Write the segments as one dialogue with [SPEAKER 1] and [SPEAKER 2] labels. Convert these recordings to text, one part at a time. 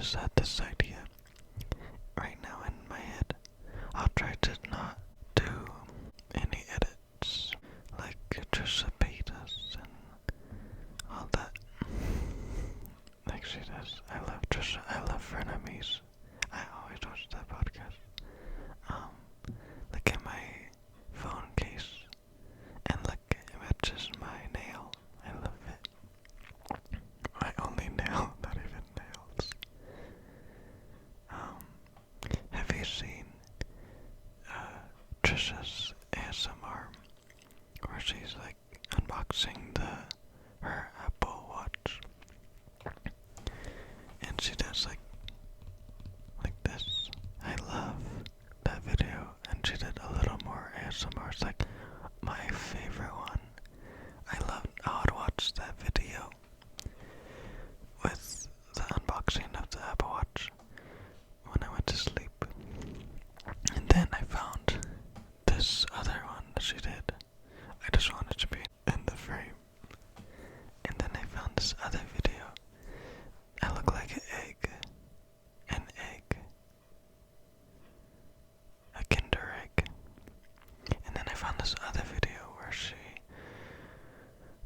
[SPEAKER 1] just had this idea right now in my head. I'll try to not do any edits like Trisha Paytas and all that. Like she does. I love Trisha. I love Frenemies. I always watch that podcast. Look at my phone case and look, it matches my nail. I love it. My only nail, not even nails. Have you seen Trisha's ASMR where she's like unboxing her Apple Watch, and she does like this? I love that video, and she did a little more ASMR. It's like my favorite one. I would watch that video with the unboxing of the Apple Watch when I went to sleep. And then I found this other one that she did. I just wanted to be in the frame. And then I found this other video. I look like an egg. An egg. A Kinder egg. And then I found this other video where she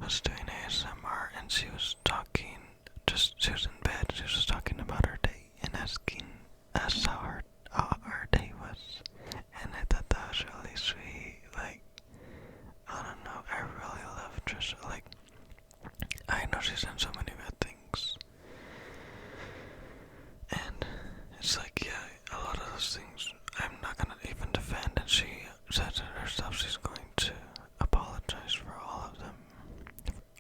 [SPEAKER 1] was doing ASMR and she was talking, she was in bed, she was talking about her day and asking us how our day was. And I thought that was really sweet. Like, I don't know, I really love Trisha. Like, I know she's done so many bad things. And it's like, yeah, a lot of those things I'm not gonna even defend, and she said it herself, she's going to apologize for all of them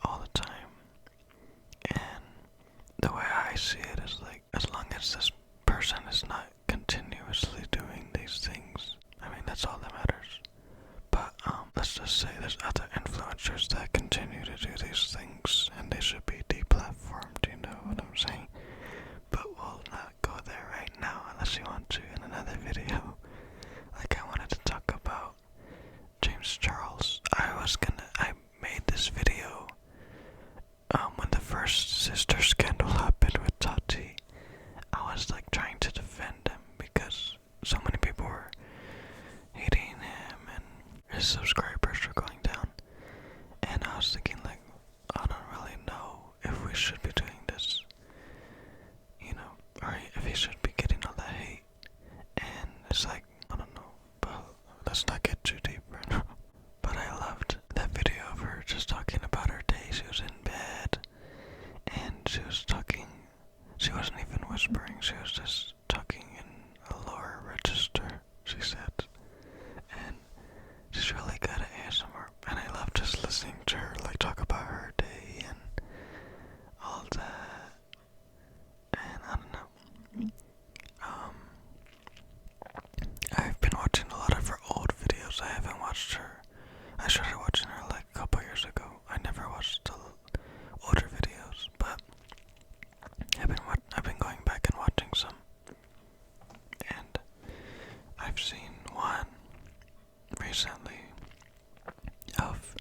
[SPEAKER 1] all the time. And the way I see it is like, as long as this person is not continuously doing these things, I mean, that's all that matters. But let's just say there's other influencers that continue to do these things and they should be deplatformed, you know what I'm saying? But we'll not go there right now unless you want to in another video. Like, I wanted to talk about James Charles. I made this video when the first sister scandal happened with Tati. I was like trying to defend him because so many people were hating him and his subscribers were going down. And I was thinking, like, I don't really know if we should be doing this, you know, or if he should be getting all that hate. And it's like, I don't know, but let's not get too deep right now. But I loved that video of her just talking about her day. She was in bed and she was talking, she wasn't even whispering, she was just talking in a lower register, she said. And she's really good at ASMR, and I love just listening to her like talk about her day and all that. And I don't know. I've been watching a lot of her old videos. I haven't watched her. I started watching her like a couple years ago. I never watched the older videos, but I've been going back and watching some. And I've seen one recently of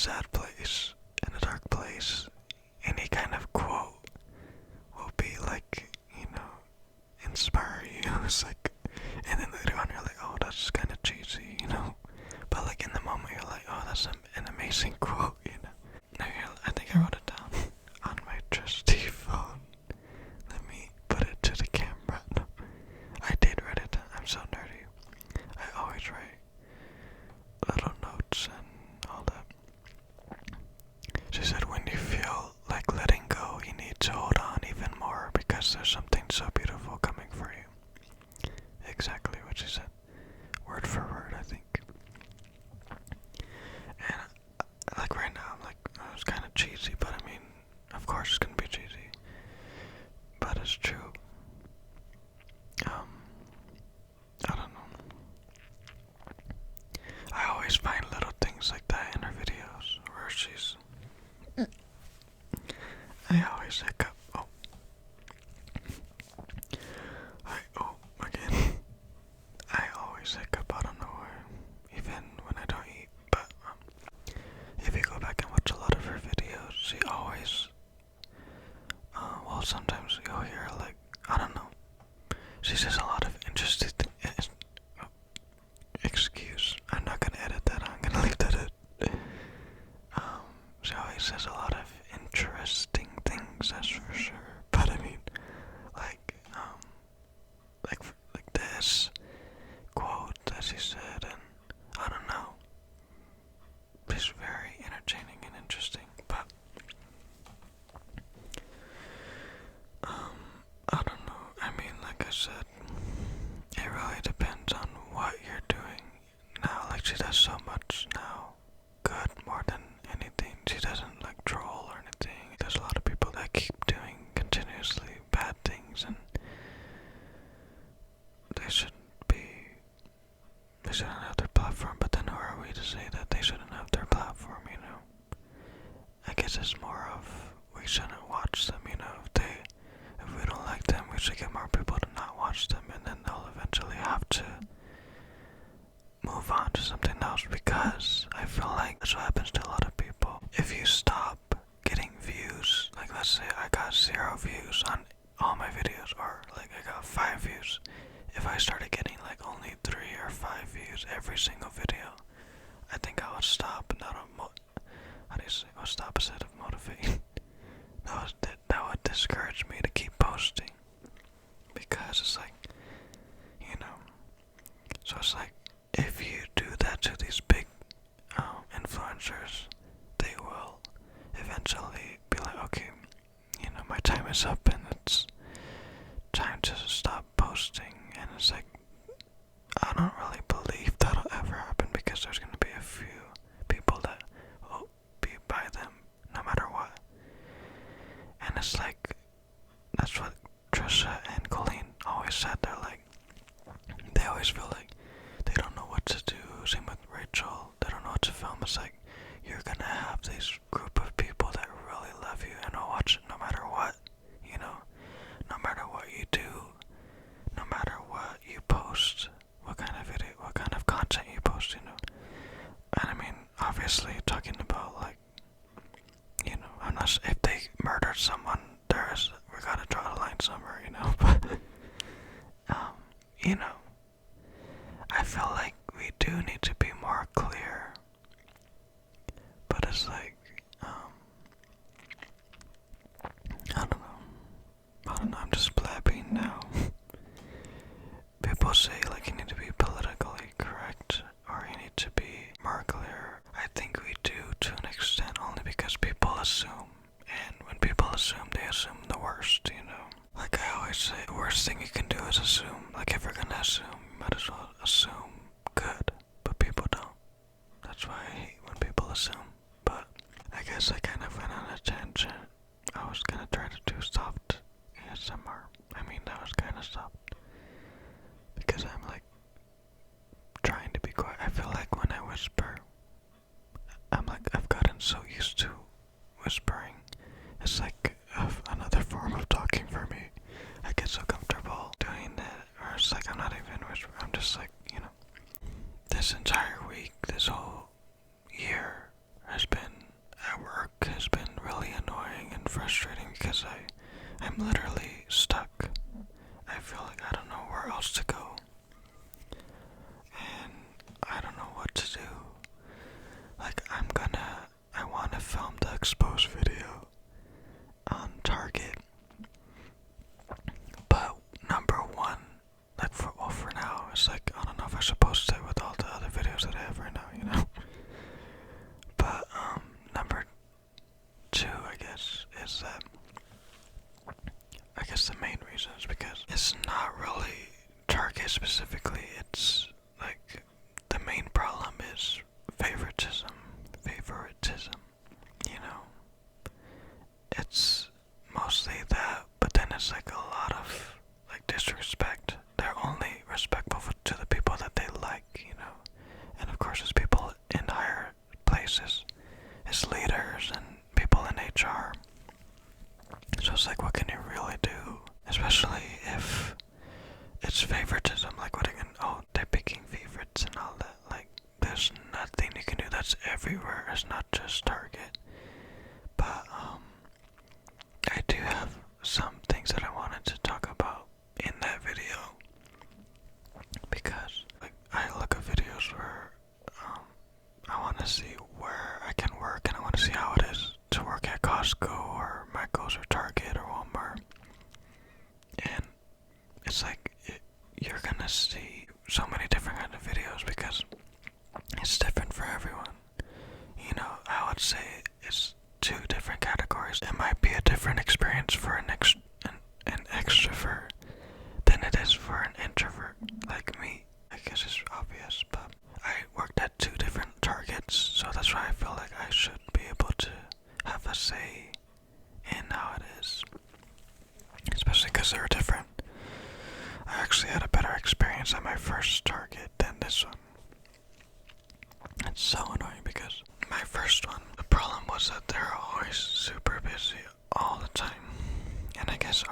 [SPEAKER 1] sad place, in a dark place, any kind of quote will be like, inspire you. It's like, and then later on you're like, oh, that's kind of cheesy. But like in the moment you're like, oh, that's an amazing quote. Now I think I wrote it down on my trusty phone. Let me put it to the camera. No, I did write it down. I'm so nerdy. I always write little notes and all that. She said, when you feel like letting go, you need to hold on even more because there's something so beautiful coming for you. Exactly what she said. Word for word, I think. And like right now, I'm like, oh, it's kind of cheesy, but I mean, of course it's gonna be cheesy. But it's true. I don't know. I always find little things like that in her videos where she's. I always hiccup. Again. I always hiccup out of nowhere, even when I don't eat. But if you go back and watch a lot of her videos, she always, sometimes you'll hear like, I don't know. She says a lot of interesting things. Excuse, I'm not gonna edit that. I'm gonna leave that in. She always says a lot of interesting things, that's for sure. But I mean, like this quote that she said, and I don't know. It's very entertaining and interesting, but I don't know. I mean, like I said, it really depends on what you're doing now. Like she does so much now, good more than anything. She doesn't like troll or anything. There's a lot of people that keep doing continuously bad things, and they shouldn't have their platform. But then who are we to say that they shouldn't have their platform? I guess it's more of we shouldn't watch them. If we don't like them, we should get more people to not watch them, and then they'll eventually have to move on to something else, because I feel like that's what happens to a lot of people. If you stop getting views, like let's say I got 0 views on all my videos, or like I got 5 views. If I started getting like only 3 or 5 views every single video, I think I would stop, and What's the opposite of motivate? That would discourage me to keep posting, because it's like, so it's like, if you do that to these big influencers, they will eventually be like, okay, my time is up and it's time to stop posting. And it's like, I don't really believe that'll ever happen, because there's going to be a few people that will be by them no matter what. And it's like, that's what Trisha and Colleen always said. They always feel like they don't know what to do. Same with Rachel, they don't know what to film. It's like, you're gonna have this group of people that really love you and will watch it no matter what, no matter what you do, no matter what you post, what kind of video, what kind of content you post, And I mean, obviously, talking about unless if they murdered someone, we gotta draw the line somewhere, But I feel like we do need to be more clear. But it's like, I don't know, I'm just blabbing now. People say like you need to be politically correct, or you need to be more clear. I think we do to an extent, only because people assume. And when people assume, they assume the worst, Like I always say, the worst thing you can do is assume. Like if you're gonna assume, you might as well assume good. But people don't. That's why I hate when people assume. But I guess I kind of went on a tangent. I was gonna try to do soft ASMR. I mean, that was kind of soft. Because I'm like trying to be quiet. I feel like when I whisper, I've gotten so used to whispering. It's like another form of talking for me. I get so comfortable doing that, or it's like I'm not even whispering. I'm just like, this entire week, this whole year has been work has been really annoying and frustrating because I'm literally stuck. I feel like I don't know where else to go. And I don't know what to do. Like, I want to film the expose video on Target. But number one, like for now, it's like, I don't know if I should post it with all the other videos that I have right now, But, number two, I guess, is that, I guess the main reason is because it's not really Target specifically, it's like, the main problem is favoritism, It's mostly that, but then it's like a lot of like disrespect. They're only respectful to the people that they like, And of course it's people in higher places. It's leaders and people in HR. So it's like, what can you really do? Especially if it's favoritism, like they're picking favorites and all that. Like, there's nothing you can do. That's everywhere. It's not just Target. But, I do have some things that I wanted to talk about in that video. Because, like, I look at videos where, I want to see where I can work and I want to see how it is to work at Costco or Michael's or Target or Walmart. And it's like, you're gonna see so many different kind of videos because it's different for everyone. I would say it's two different categories. It might be a different experience for an extrovert than it is for an introvert like me. I guess it's obvious, but I worked at two different Targets, so that's why I feel like I should be able to have a say in how it is. Especially because they're different. I actually had a better experience at my first Target than this one. It's so annoying because my first one, the problem was that they're always super busy all the time. And I guess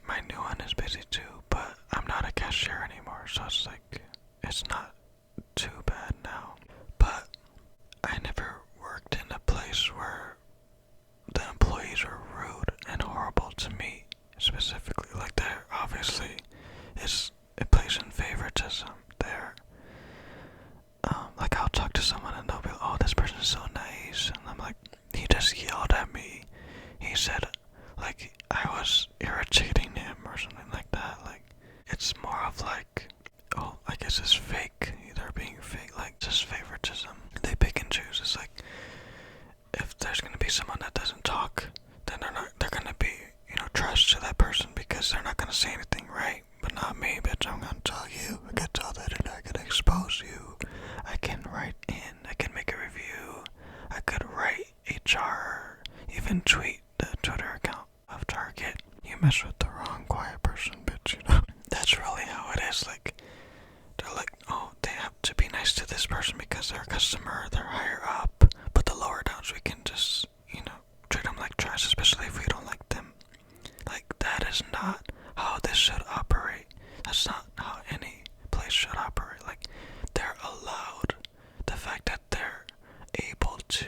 [SPEAKER 1] my new one is busy too, but I'm not a cashier anymore, so it's like, it's not too bad now. But I never worked in a place where the employees were rude and horrible to me, specifically. Like, there obviously it plays in favoritism there. Like, I'll talk to someone and they'll be like, oh, this person's so nice, and I'm like, he just yelled at me. He said, like, I was irritating him or something like that. Like, it's more of like, oh, I guess it's fake. They're being fake, like, just favoritism. They pick and choose. It's like, if there's gonna be someone that doesn't talk, then they're gonna be, trash to that person because they're not gonna say anything right. But not me, bitch. I'm gonna tell you. I can tell that, and I can expose you. I can write in. I can make a review. I could write HR. Even tweet the Twitter account of Target. You mess with the wrong quiet person, bitch. That's really how it is. Like, they're like, oh, they have to be nice to this person because they're a customer. They're higher up. But the lower downs, we can just, treat them like trash, especially if we don't like them. Like, that is not how this should operate. That's not how any place should operate. Like, they're allowed. The fact that they're able to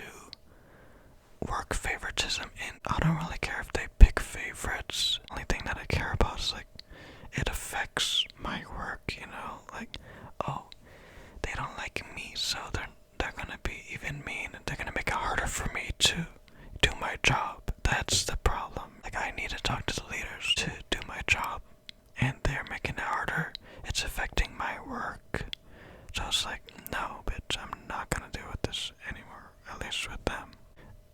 [SPEAKER 1] work favoritism in, I don't really care if they pick favorites. The only thing that I care about is, like, it affects my work, Like, oh, they don't like me, so they're gonna be even mean. They're gonna make it harder for me to do my job. That's the problem. Like, I need to talk to the leaders to do my job, and they're making it harder. It's affecting my work. So it's like, no, bitch, I'm not gonna deal with this anymore. At least with them.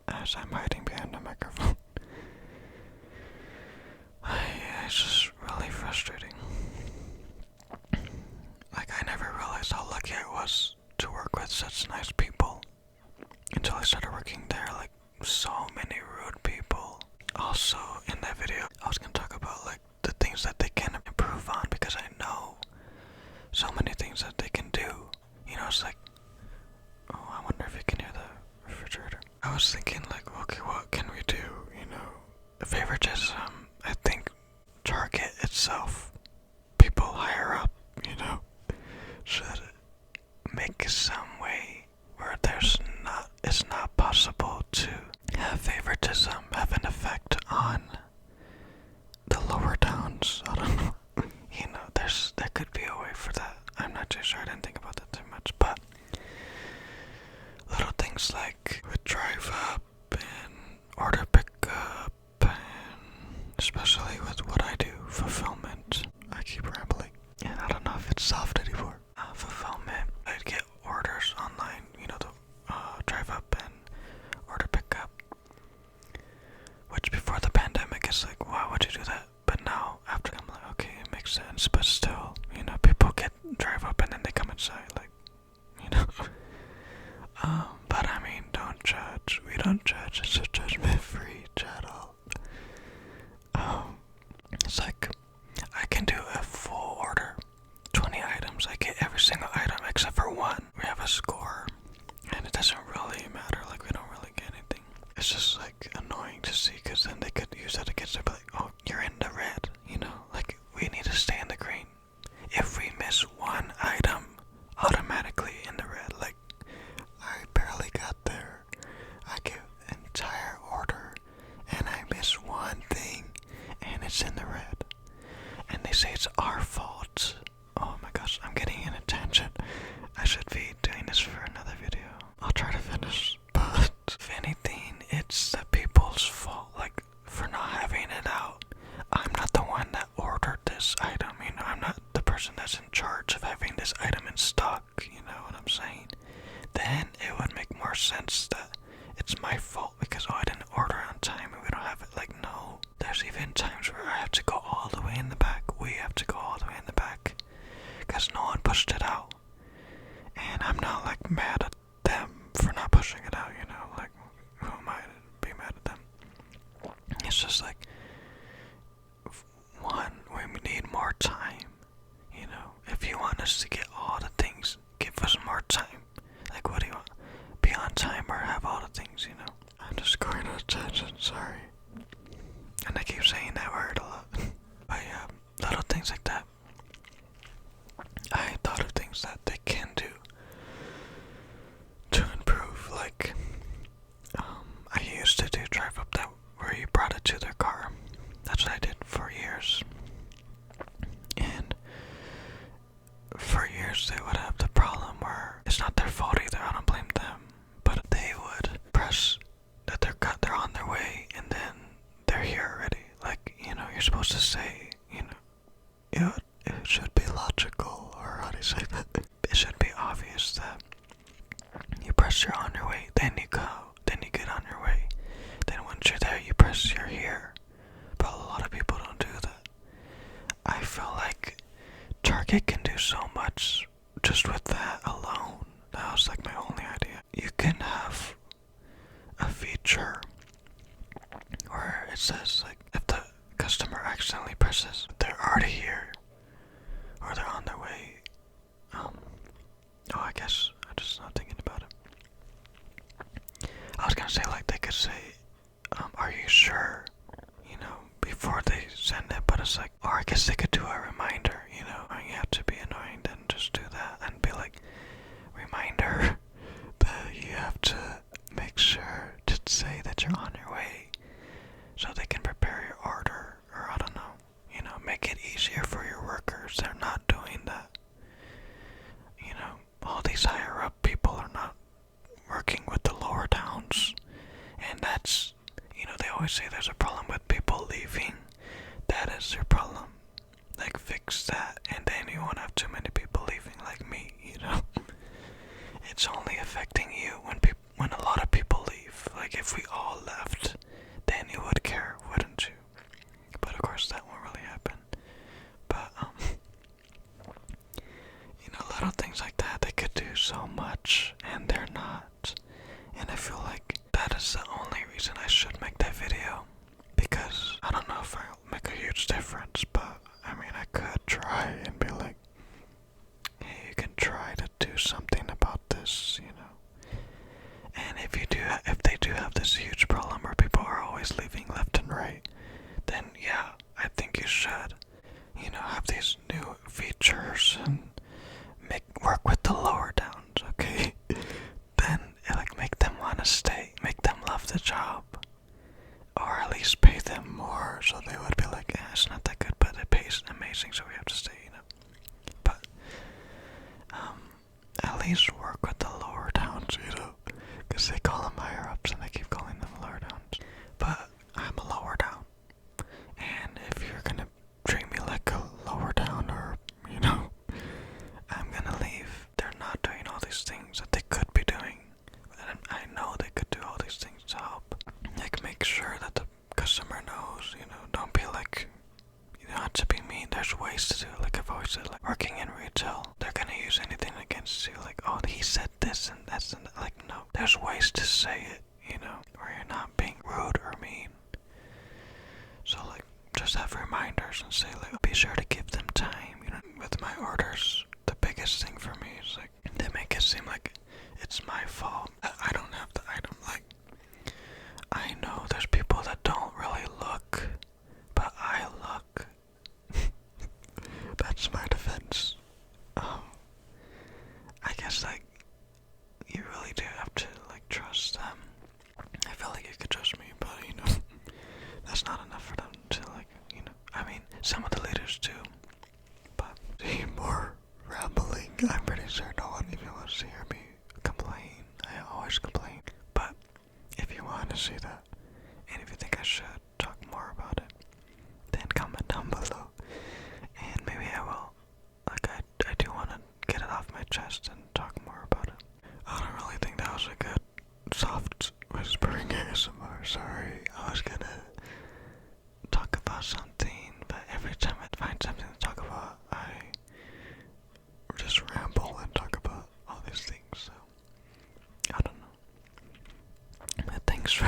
[SPEAKER 1] As I'm hiding behind the microphone. It's just really frustrating. Like, I never realized how lucky I was to work with such nice people until I started working there. Like, so many rude people. Also, in that video, I was gonna talk about, like, the things that they can improve on, because I know so many things that they can do. It's like, oh, I wonder if you can hear the refrigerator. I was thinking, like, okay, what can we do? Favoritism, I think Target itself sense that it's my fault because I didn't order on time and we don't have it. Like, no. There's even times where I have to go all the way in the back. We have to go all the way in the back because no one pushed it out. And I'm not like mad at them for not pushing it out, you know, like who am I to be mad at them? It's just like, one, we need more time, you know. If you want us to get all the things, give us more time. Like, what do you want? Be on time or have all the things, you know. I'm just going to attention, sorry. And I keep saying that word a lot. But yeah, little things like that. I thought of things that they can do to improve. Like, I used to do drive up that where you brought it to their car. That's what I did for years. And for years they would have the problem where it's not their fault either, I don't blame them, but they would press that they're on their way and then they're here already. Like, you know, you're supposed to say, you know, it should be logical, or how do you say that? It should be obvious that you press you're on your way, then you go, then you get on your way. Then once you're there, you press you're here. But a lot of people don't do that. I feel like Target can do so much just with that alone. That was like my only idea. You can have a feature where it says like if the customer accidentally presses they're already here or they're on their way. I guess I'm just not thinking about it. I was gonna say like they could say, are you sure? You know, before they send it, but it's like, or I guess they could do a reminder, you know, you have to be annoying, then just do that and be like, reminder that you have to make sure to say that you're on your way so they can prepare your order, or I don't know, you know, make it easier for your workers. They're not doing that. You know, all these higher up people are not working with the lower downs, and that's, you know, they always say there's a problem with people leaving. That is their problem. Like, fix that, and then you won't have too many people leaving like me, you know. It's only affecting you when a lot of people leave. Like, if we all left, then you would care, wouldn't you? But of course that won't really happen. But you know, little things like that, they could do so much, and they're not. And I feel like that is the only reason I should make that video, because I don't know if I'll make a huge difference, but I mean, I could try and be like, hey, you can try to do something about this, you know. And if they do have this huge problem where people are always leaving left and right, then yeah, I think you should, you know, have these new features and work with the lower downs, okay? Then like make them want to stay, make them love the job, or at least pay them more so they would be like, it's not that good, but it pays amazing, so we have to stay, you know. But at least work with the lower downs, you know, because they call them higher ups and they keep calling them lower downs. But I'm a lower down, and if you're gonna treat me like a lower down, or you know, I'm gonna leave. They're not doing all these things that they could be doing. And I know they could do all these things to help. Like, make sure that the customer knows, you know, don't be like, you don't have to be mean. There's ways to do it. Like I've always said, like, working in retail, they're gonna use anything against you. Like, oh, he said this and that's, and like, no. There's ways to say it, you know, where you're not being rude or mean. So, like, just have reminders and say, like, be sure to give them time, you know. With my orders, the biggest thing for me is, like, they make it seem like it's my fault. I don't have the item. Like, I know there's people that don't really look, but I look. That's my defense. I guess, like, you really do have to, like, trust them. I feel like you could trust me, but, you know, that's not enough for them to, like, you know, I mean, some of the leaders do, but more rambling. I'm pretty sure no one even wants to hear me complain. I always complain. But if you want to see that, and if you think I should talk more about it, then comment down below, and maybe I will. Like, I do want to get it off my chest and talk more about it. I don't really think that was a good sorry. I was gonna talk about something, but every time I find something to talk about, I just ramble and talk about all these things, so I don't know. But thanks for